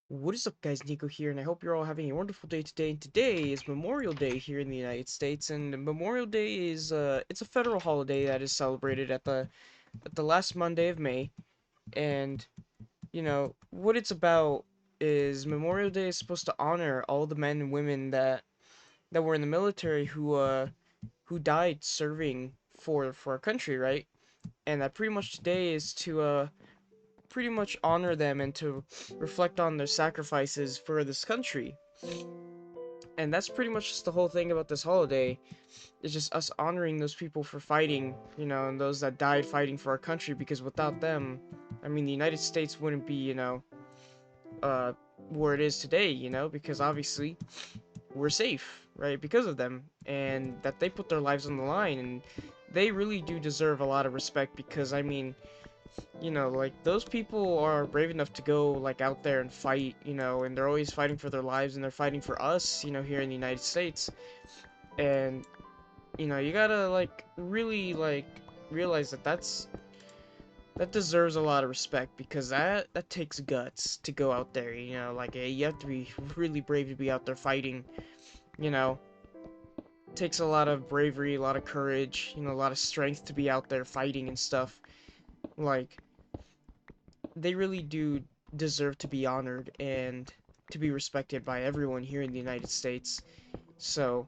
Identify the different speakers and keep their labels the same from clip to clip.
Speaker 1: What is up, guys? Nico here, and I hope you're all having a wonderful day today. And today is Memorial Day here in the United States, and Memorial Day is it's a federal holiday that is celebrated at the last Monday of May. And what it's about is Memorial Day is supposed to honor all the men and women that were in the military who died serving for our country, right? And that pretty much today is to pretty much honor them and to reflect on their sacrifices for this country. And that's pretty much just the whole thing about this holiday. It's just us honoring those people for fighting, and those that died fighting for our country, because without them, I mean, the United States wouldn't be, uh, where it is today, because obviously we're safe, right, because of them, and that they put their lives on the line, and they really do deserve a lot of respect because, I mean, like those people are brave enough to go like out there and fight, and they're always fighting for their lives and they're fighting for us, here in the United States. And you gotta like really like realize that deserves a lot of respect because that takes guts to go out there, like you have to be really brave to be out there fighting, you know. It takes a lot of bravery, a lot of courage, a lot of strength to be out there fighting and stuff. Like they really do deserve to be honored and to be respected by everyone here in the United States. So,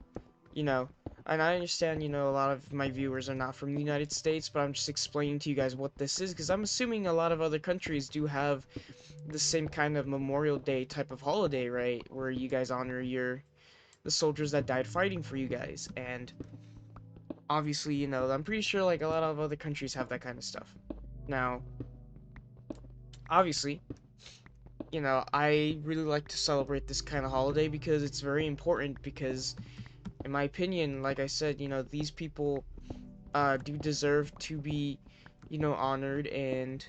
Speaker 1: you know, and I understand, a lot of my viewers are not from the United States, but I'm just explaining to you guys what this is because I'm assuming a lot of other countries do have the same kind of Memorial Day type of holiday, right? Where you guys honor the soldiers that died fighting for you guys. And obviously, I'm pretty sure like a lot of other countries have that kind of stuff. Now, obviously, I really like to celebrate this kind of holiday because it's very important because in my opinion, like I said, these people do deserve to be, honored and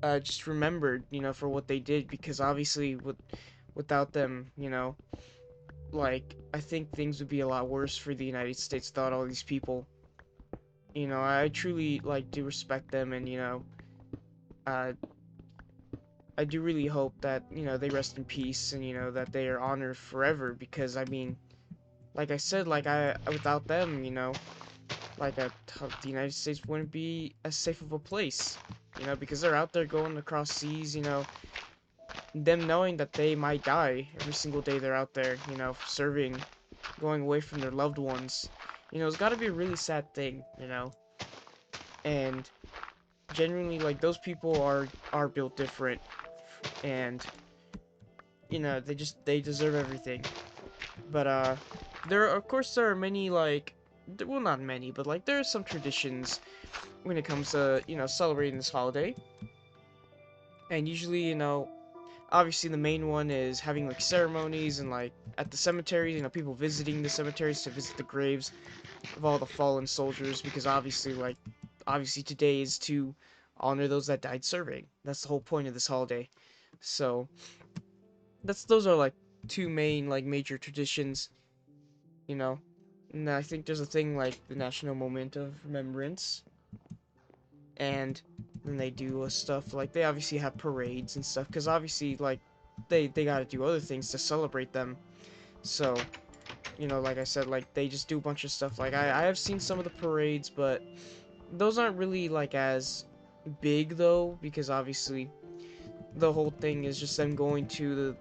Speaker 1: just remembered, for what they did because obviously without them, like I think things would be a lot worse for the United States without all these people. I truly like do respect them and, uh I do really hope that, they rest in peace and, that they are honored forever because I mean, like I said, like I without them, like the United States wouldn't be as safe of a place, because they're out there going across seas, them knowing that they might die every single day they're out there, serving, going away from their loved ones. It's got to be a really sad thing, and genuinely like those people are built different and they deserve everything. But there of course there are many like well not many, but like there are some traditions when it comes to, celebrating this holiday. And usually, obviously the main one is having like ceremonies and like at the cemeteries, people visiting the cemeteries to visit the graves of all the fallen soldiers because obviously today is to honor those that died serving. That's the whole point of this holiday. So, those are like two main like major traditions, you know. And I think there's a thing like the National Moment of Remembrance, and then they do stuff like they obviously have parades and stuff because obviously like they got to do other things to celebrate them. So like I said, like they just do a bunch of stuff. Like I have seen some of the parades, but those aren't really like as big though because obviously the whole thing is just them going to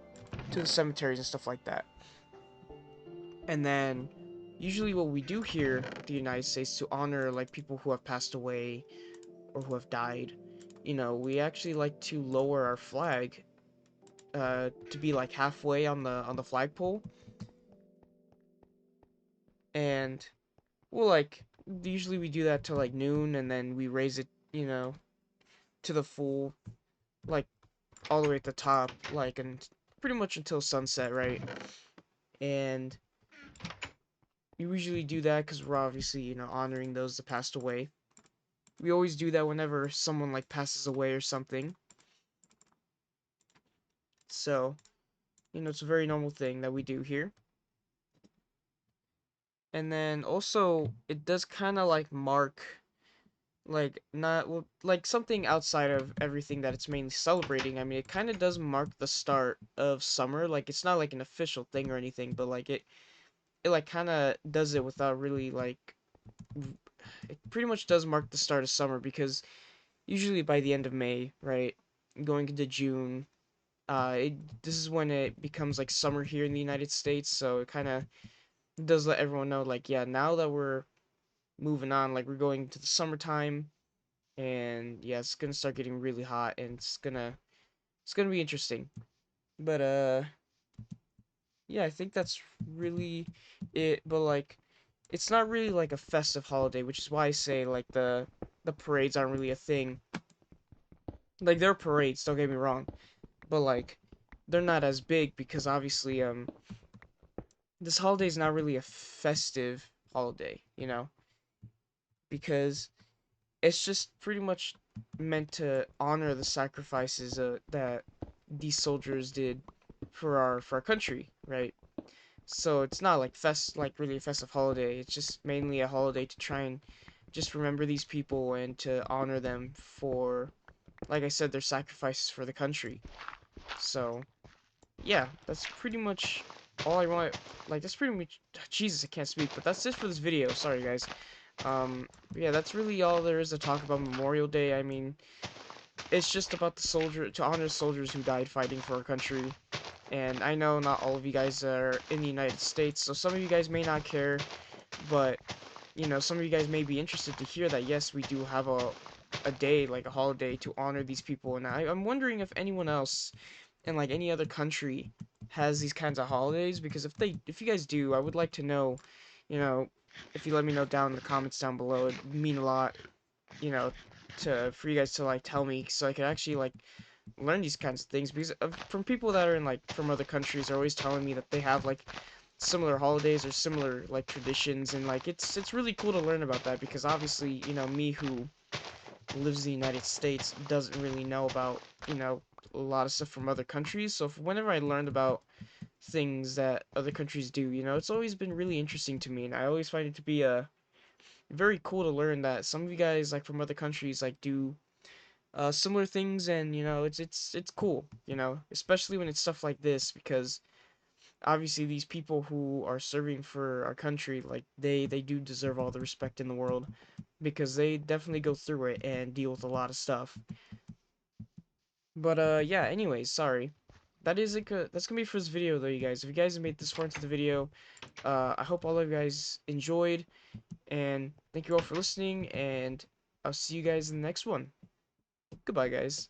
Speaker 1: the cemeteries and stuff like that. And then usually what we do here in the United States to honor like people who have passed away or who have died, we actually like to lower our flag to be like halfway on the flagpole, and well, like usually we do that till like noon, and then we raise it, to the full, like all the way at the top, like and pretty much until sunset, right? And we usually do that because we're obviously, honoring those that passed away. We always do that whenever someone like passes away or something. So, it's a very normal thing that we do here. And then also, it does kind of like mark like not well, like something outside of everything that it's mainly celebrating. I mean, it kind of does mark the start of summer. Like it's not like an official thing or anything, but like it like kind of does it without really like it pretty much does mark the start of summer because usually by the end of May, right, going into June, this is when it becomes like summer here in the United States. So it kind of does let everyone know, like, yeah, now that we're moving on, like we're going to the summertime, and yeah, it's gonna start getting really hot, and it's gonna be interesting. But yeah, I think that's really it. But like, it's not really like a festive holiday, which is why I say like the parades aren't really a thing. Like they're parades, don't get me wrong, but like they're not as big because obviously this holiday is not really a festive holiday, because it's just pretty much meant to honor the sacrifices that these soldiers did for our country, right? So it's not like like really a festive holiday. It's just mainly a holiday to try and just remember these people and to honor them for, like I said, their sacrifices for the country. So yeah, that's pretty much all I want. Like that's pretty much Jesus, I can't speak, but that's it for this video. Sorry guys. Yeah, that's really all there is to talk about Memorial Day. I mean, it's just about the soldier to honor soldiers who died fighting for our country. And I know not all of you guys are in the United States, so some of you guys may not care, but some of you guys may be interested to hear that yes, we do have a day, like a holiday, to honor these people. And I'm wondering if anyone else in like any other country has these kinds of holidays, because if you guys do, I would like to know, you know, if you let me know down in the comments down below. It'd mean a lot, you know, to for you guys to like tell me so I could actually like learn these kinds of things, because from people that are in like from other countries are always telling me that they have like similar holidays or similar like traditions, and like it's really cool to learn about that, because obviously me who lives in the United States doesn't really know about a lot of stuff from other countries. So whenever I learned about things that other countries do, it's always been really interesting to me, and I always find it to be very cool to learn that some of you guys like from other countries like do similar things. And it's cool, especially when it's stuff like this, because obviously these people who are serving for our country, like they do deserve all the respect in the world, because they definitely go through it and deal with a lot of stuff. But yeah, anyways, sorry. That's gonna be for this video though, you guys. If you guys have made this far into the video, I hope all of you guys enjoyed, and thank you all for listening, and I'll see you guys in the next one. Goodbye, guys.